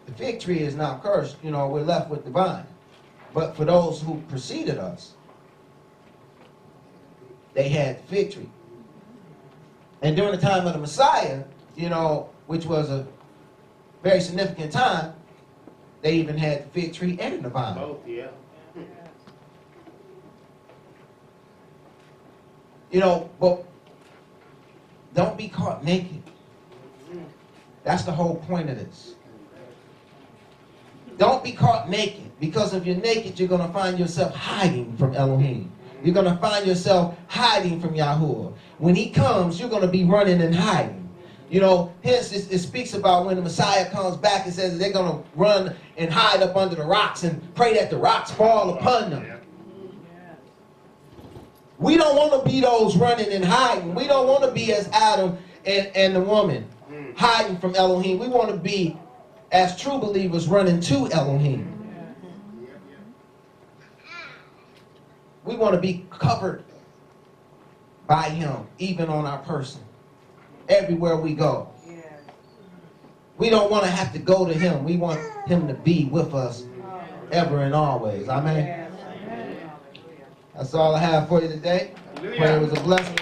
the fig tree is now cursed, you know, we're left with the vine. But for those who preceded us, they had the fig tree. And during the time of the Messiah, you know, which was a very significant time, they even had the fig tree and the vine. Both, yeah. You know, but don't be caught naked. That's the whole point of this. Don't be caught naked, because if you're naked, you're going to find yourself hiding from Elohim. You're going to find yourself hiding from Yahuwah. When he comes, you're going to be running and hiding. You know, hence it speaks about when the Messiah comes back, it says they're going to run and hide up under the rocks and pray that the rocks fall upon them. We don't want to be those running and hiding. We don't want to be as Adam and the woman hiding from Elohim. We want to be, as true believers, running to Elohim. We want to be covered by him, even on our person, everywhere we go. We don't want to have to go to him. We want him to be with us ever and always. Amen. That's all I have for you today. Pray it was a blessing.